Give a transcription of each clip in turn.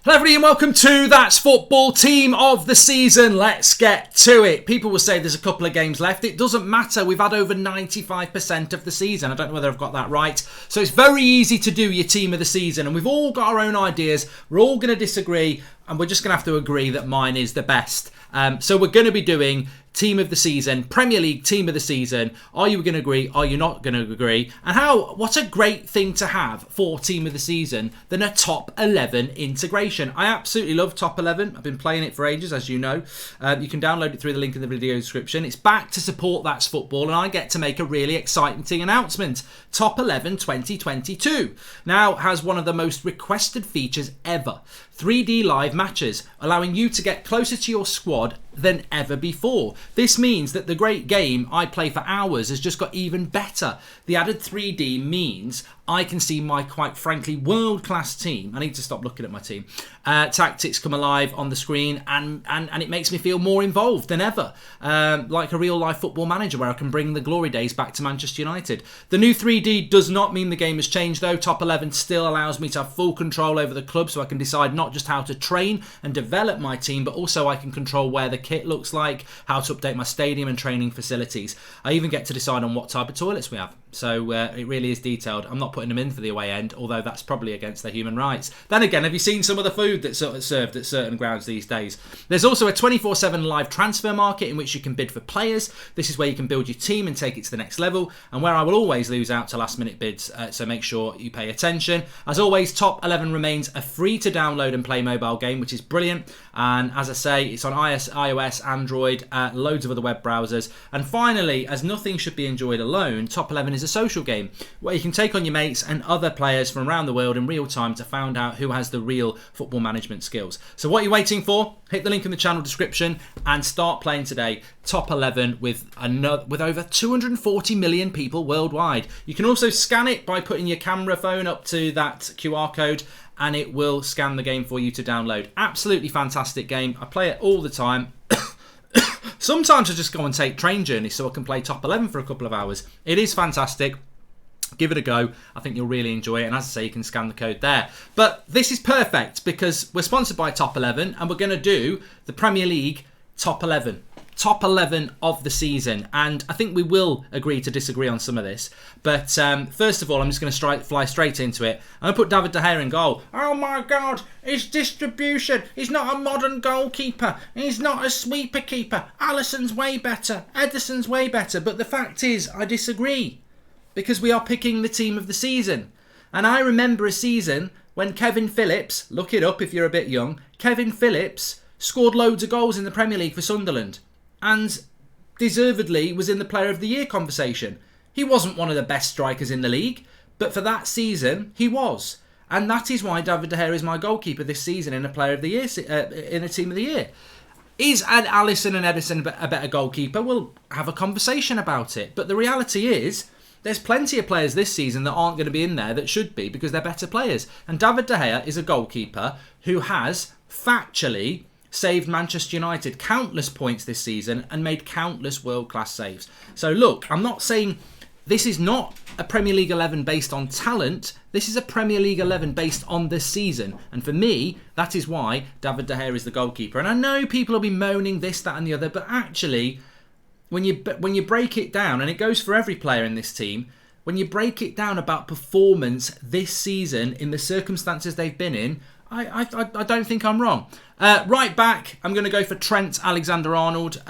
Hello everybody and welcome to That's Football Team of the Season. Let's get to it. People will say there's a couple of games left. It doesn't matter. We've had over 95% of the season. I don't know whether I've got that right. So it's very easy to do your team of the season. And we've all got our own ideas. We're all going to disagree. And we're just going to have to agree that mine is the best. So we're going to be doing Team of the Season, Premier League Team of the Season. Are you going to agree? Are you not going to agree? And what a great thing to have for Team of the Season than a top 11 integration. I absolutely love top 11. I've been playing it for ages, as you know. You can download it through the link in the video description. It's back to support That's Football, and I get to make a really exciting announcement. Top 11 2022 now has one of the most requested features ever. 3D live matches, allowing you to get closer to your squad than ever before. This means that the great game I play for hours has just got even better. The added 3D means I can see my, quite frankly, world-class team. I need to stop looking at my team. Tactics come alive on the screen and it makes me feel more involved than ever. Like a real-life football manager where I can bring the glory days back to Manchester United. The new 3D does not mean the game has changed though. Top 11 still allows me to have full control over the club, so I can decide not just how to train and develop my team, but also I can control where the kit looks like, how to update my stadium and training facilities. I even get to decide on what type of toilets we have. So it really is detailed. I'm not putting them in for the away end, although that's probably against their human rights. Then again, have you seen some of the food that's served at certain grounds these days? There's also a 24/7 live transfer market in which you can bid for players. This is where you can build your team and take it to the next level, and where I will always lose out to last minute bids, so make sure you pay attention. As always, Top 11 remains a free to download and play mobile game, which is brilliant. And as I say, it's on iOS, Android, loads of other web browsers. And finally, as nothing should be enjoyed alone, Top 11 is a social game where you can take on your mates and other players from around the world in real time to find out who has the real football management skills. So what are you waiting for? Hit the link in the channel description and start playing today. Top 11 with over 240 million people worldwide. You can also scan it by putting your camera phone up to that QR code, and it will scan the game for you to download. Absolutely fantastic game. I play it all the time. Sometimes I just go and take train journeys so I can play Top 11 for a couple of hours. It is fantastic. Give it a go. I think you'll really enjoy it. And as I say, you can scan the code there. But this is perfect because we're sponsored by Top 11 and we're going to do the Premier League Top 11. Top 11 of the season, and I think we will agree to disagree on some of this, but first of all I'm just going to fly straight into it. I'm going to put David De Gea in goal. Oh my god, his distribution, he's not a modern goalkeeper, he's not a sweeper keeper, Alisson's way better, Ederson's way better, but the fact is I disagree, because we are picking the team of the season. And I remember a season when Kevin Phillips, look it up if you're a bit young, Kevin Phillips scored loads of goals in the Premier League for Sunderland and deservedly was in the Player of the Year conversation. He wasn't one of the best strikers in the league, but for that season, he was. And that is why David De Gea is my goalkeeper this season in a Player of the Year, in a Team of the Year. Is Alisson and Ederson a better goalkeeper? We'll have a conversation about it. But the reality is, there's plenty of players this season that aren't going to be in there that should be because they're better players. And David De Gea is a goalkeeper who has factually saved Manchester United countless points this season and made countless world-class saves. So look, I'm not saying this is not a Premier League 11 based on talent. This is a Premier League 11 based on this season. And for me, that is why David De Gea is the goalkeeper. And I know people will be moaning this, that and the other, but actually, when you break it down, and it goes for every player in this team, when you break it down about performance this season in the circumstances they've been in, I don't think I'm wrong. Right back, I'm going to go for Trent Alexander-Arnold.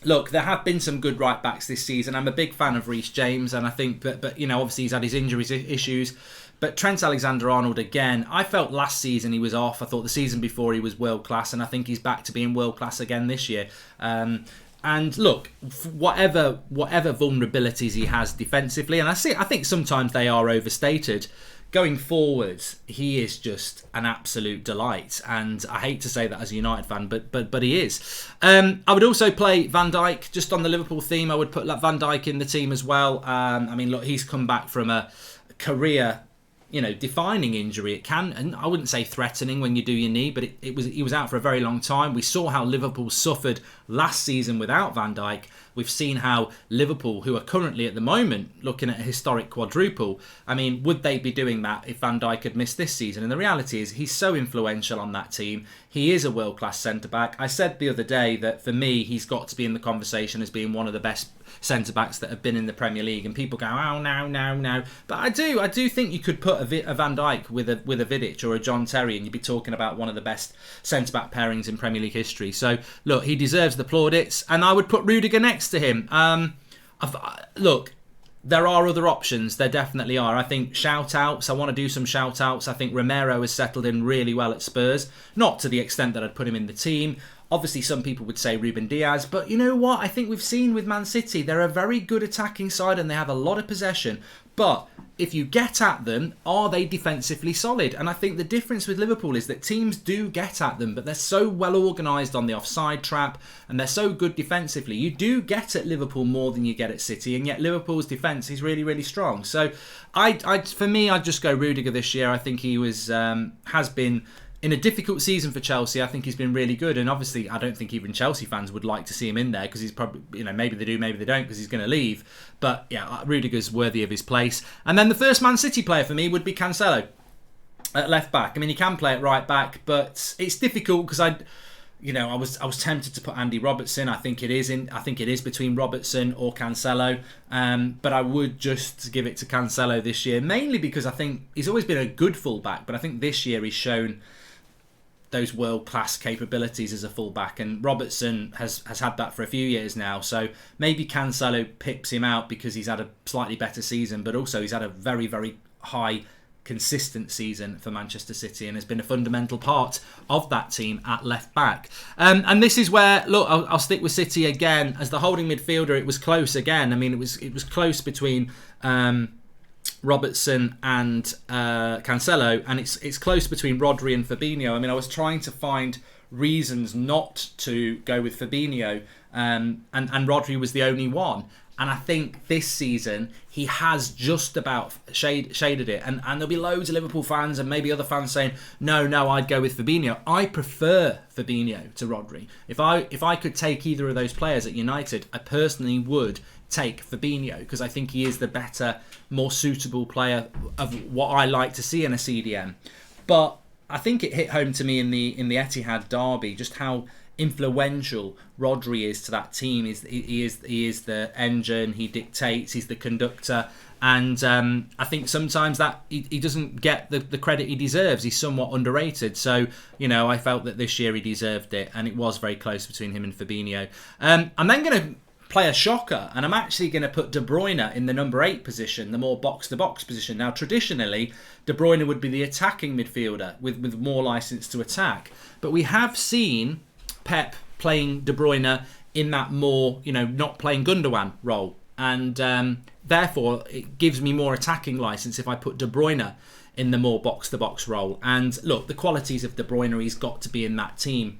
Look, there have been some good right backs this season. I'm a big fan of Reece James, and I think, but you know, obviously he's had his injuries issues. But Trent Alexander-Arnold again, I felt last season he was off. I thought the season before he was world class, and I think he's back to being world class again this year. And look, whatever vulnerabilities he has defensively, and I think sometimes they are overstated. Going forwards, he is just an absolute delight, and I hate to say that as a United fan, but he is. I would also play Van Dijk, just on the Liverpool theme. I would put Van Dijk in the team as well. I mean, look, he's come back from a career, defining injury. It can, and I wouldn't say threatening when you do your knee, but he was out for a very long time. We saw how Liverpool suffered last season without Van Dijk. We've seen how Liverpool, who are currently at the moment looking at a historic quadruple, I mean, would they be doing that if Van Dijk had missed this season? And the reality is he's so influential on that team. He is a world-class centre-back. I said the other day that for me, he's got to be in the conversation as being one of the best centre-backs that have been in the Premier League. And people go, oh, no. But I do think you could put a Van Dijk with a Vidic or a John Terry, and you'd be talking about one of the best centre-back pairings in Premier League history. So, look, he deserves the plaudits. And I would put Rudiger next to him. Look, there are other options. There definitely are. I think shout-outs. I want to do some shout-outs. I think Romero has settled in really well at Spurs. Not to the extent that I'd put him in the team. Obviously, some people would say Ruben Diaz. But you know what? I think we've seen with Man City, they're a very good attacking side and they have a lot of possession. But if you get at them, are they defensively solid? And I think the difference with Liverpool is that teams do get at them, but they're so well organised on the offside trap and they're so good defensively. You do get at Liverpool more than you get at City, and yet Liverpool's defence is really, really strong. So for me, I'd just go Rudiger this year. I think he has been... in a difficult season for Chelsea, I think he's been really good. And obviously, I don't think even Chelsea fans would like to see him in there because he's probably, maybe they do, maybe they don't because he's going to leave. But yeah, Rudiger's worthy of his place. And then the first Man City player for me would be Cancelo at left back. I mean, he can play at right back, but it's difficult because I was tempted to put Andy Robertson. I think it is between Robertson or Cancelo. But I would just give it to Cancelo this year, mainly because I think he's always been a good fullback, but I think this year he's shown those world-class capabilities as a fullback, and Robertson has had that for a few years now. So maybe Cancelo pips him out because he's had a slightly better season, but also he's had a very, very high consistent season for Manchester City and has been a fundamental part of that team at left back. And this is where, look, I'll stick with City again. As the holding midfielder, it was close again. I mean, it was close between Robertson and Cancelo, and it's close between Rodri and Fabinho. I mean, I was trying to find reasons not to go with Fabinho, and Rodri was the only one. And I think this season he has just about shaded it. And there'll be loads of Liverpool fans and maybe other fans saying, no, I'd go with Fabinho. I prefer Fabinho to Rodri. If I could take either of those players at United, I personally would take Fabinho because I think he is the better, more suitable player of what I like to see in a CDM. But I think it hit home to me in the Etihad derby just how influential Rodri is to that team. He is the engine. He dictates. He's the conductor. And I think sometimes that he doesn't get the credit he deserves. He's somewhat underrated. So, I felt that this year he deserved it. And it was very close between him and Fabinho. I'm then going to play a shocker. And I'm actually going to put De Bruyne in the number 8 position, the more box-to-box position. Now, traditionally, De Bruyne would be the attacking midfielder with more license to attack. But we have seen Pep playing De Bruyne in that more, not playing Gundogan role. And therefore, it gives me more attacking license if I put De Bruyne in the more box-to-box role. And look, the qualities of De Bruyne, he's got to be in that team.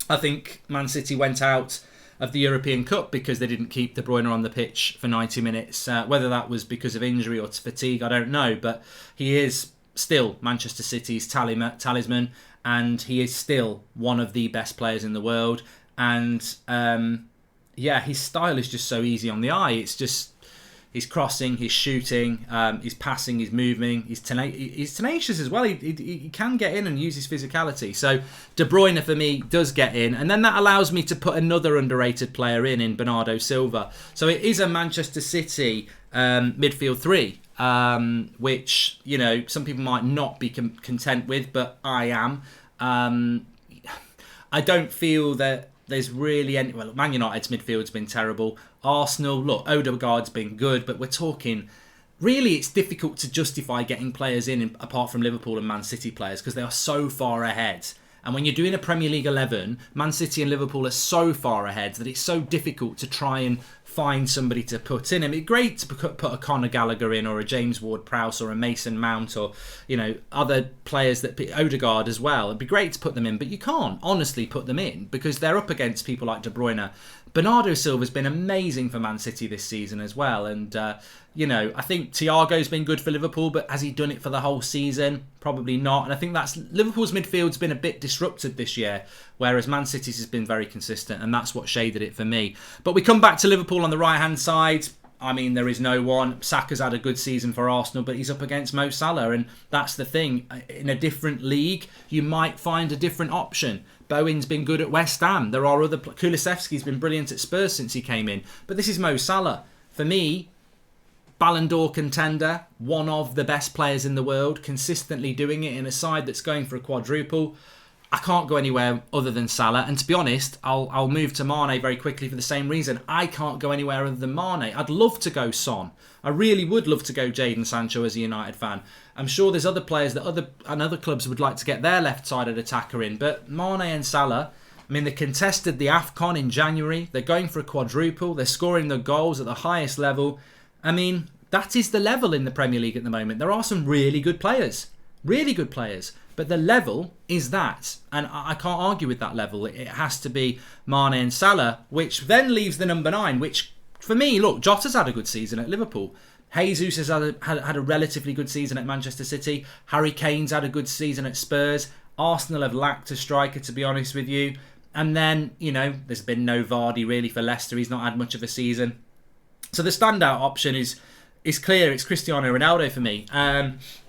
I think Man City went out of the European Cup because they didn't keep De Bruyne on the pitch for 90 minutes. Whether that was because of injury or fatigue, I don't know. But he is still Manchester City's talisman. And he is still one of the best players in the world. And his style is just so easy on the eye. It's just, he's crossing, he's shooting, he's passing, he's moving, he's tenacious as well. He can get in and use his physicality. So De Bruyne for me does get in. And then that allows me to put another underrated player in Bernardo Silva. So it is a Manchester City midfield 3. Which, some people might not be content with, but I am. I don't feel that there's really any... Well, Man United's midfield's been terrible. Arsenal, look, Odegaard's been good, but we're talking... Really, it's difficult to justify getting players in apart from Liverpool and Man City players because they are so far ahead. And when you're doing a Premier League 11, Man City and Liverpool are so far ahead that it's so difficult to try and find somebody to put in. It'd be great to put a Conor Gallagher in or a James Ward-Prowse or a Mason Mount or, other players Odegaard as well. It'd be great to put them in, but you can't honestly put them in because they're up against people like De Bruyne, Bernardo Silva's been amazing for Man City this season as well. And, I think Thiago's been good for Liverpool, but has he done it for the whole season? Probably not. And I think that's Liverpool's midfield's been a bit disrupted this year, whereas Man City's has been very consistent, and that's what shaded it for me. But we come back to Liverpool on the right-hand side. I mean, there is no one. Saka's had a good season for Arsenal, but he's up against Mo Salah, and that's the thing. In a different league, you might find a different option. Bowen's been good at West Ham. There are other... Kulusevski's been brilliant at Spurs since he came in. But this is Mo Salah. For me, Ballon d'Or contender, one of the best players in the world, consistently doing it in a side that's going for a quadruple. I can't go anywhere other than Salah. And to be honest, I'll move to Mane very quickly for the same reason. I can't go anywhere other than Mane. I'd love to go Son. I really would love to go Jadon Sancho as a United fan. I'm sure there's other players that other clubs would like to get their left-sided attacker in. But Mane and Salah, I mean, they contested the AFCON in January. They're going for a quadruple. They're scoring the goals at the highest level. I mean, that is the level in the Premier League at the moment. There are some really good players. Really good players. But the level is that. And I can't argue with that level. It has to be Mane and Salah, which then leaves the number 9, which, for me, look, Jota's had a good season at Liverpool. Jesus has had a relatively good season at Manchester City. Harry Kane's had a good season at Spurs. Arsenal have lacked a striker, to be honest with you. And then, there's been no Vardy really for Leicester. He's not had much of a season. So the standout option is clear. It's Cristiano Ronaldo for me.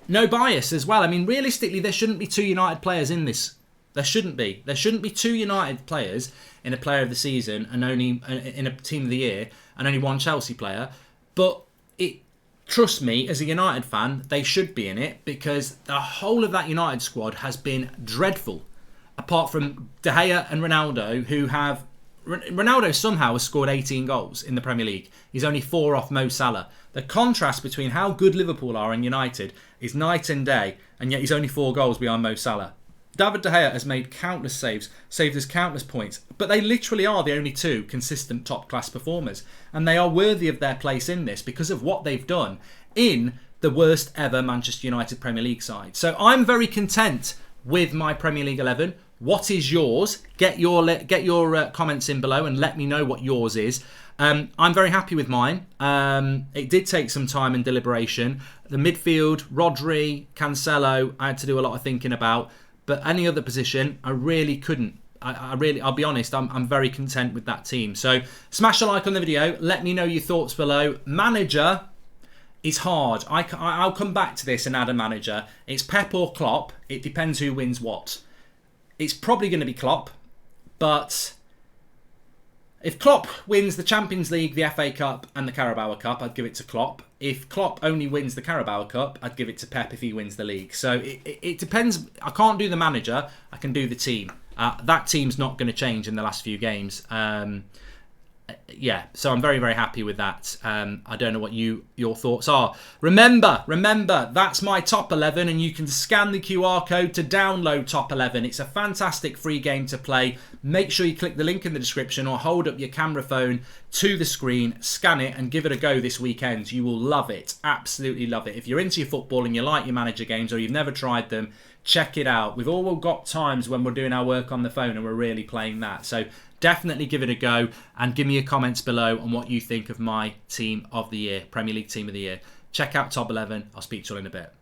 No bias as well. I mean, realistically, there shouldn't be 2 United players in this. There shouldn't be. There shouldn't be 2 United players in a player of the season and only in a team of the year and only 1 Chelsea player. But trust me, as a United fan, they should be in it because the whole of that United squad has been dreadful. Apart from De Gea and Ronaldo, who have... Ronaldo somehow has scored 18 goals in the Premier League. He's only 4 off Mo Salah. The contrast between how good Liverpool are and United is night and day, and yet he's only 4 goals behind Mo Salah. David De Gea has made countless saves, saved us countless points, but they literally are the only 2 consistent top-class performers, and they are worthy of their place in this because of what they've done in the worst ever Manchester United Premier League side. So I'm very content with my Premier League 11. What is yours? Get your comments in below and let me know what yours is. I'm very happy with mine. It did take some time and deliberation. The midfield, Rodri, Cancelo, I had to do a lot of thinking about. But any other position, I really couldn't. I'll be honest, I'm very content with that team. So smash a like on the video. Let me know your thoughts below. Manager is hard. I'll come back to this and add a manager. It's Pep or Klopp. It depends who wins what. It's probably going to be Klopp, but if Klopp wins the Champions League, the FA Cup and the Carabao Cup, I'd give it to Klopp. If Klopp only wins the Carabao Cup, I'd give it to Pep if he wins the league. So it depends. I can't do the manager. I can do the team. That team's not going to change in the last few games. So I'm very, very happy with that. I don't know what your thoughts are. Remember, that's my top 11, and you can scan the QR code to download top 11. It's a fantastic free game to play. Make sure you click the link in the description or hold up your camera phone to the screen, scan it, and give it a go this weekend. You will love it. Absolutely love it. If you're into your football and you like your manager games or you've never tried them, check it out. We've all got times when we're doing our work on the phone and we're really playing that. So definitely give it a go and give me your comments below on what you think of my team of the year, Premier League team of the year. Check out top 11. I'll speak to you all in a bit.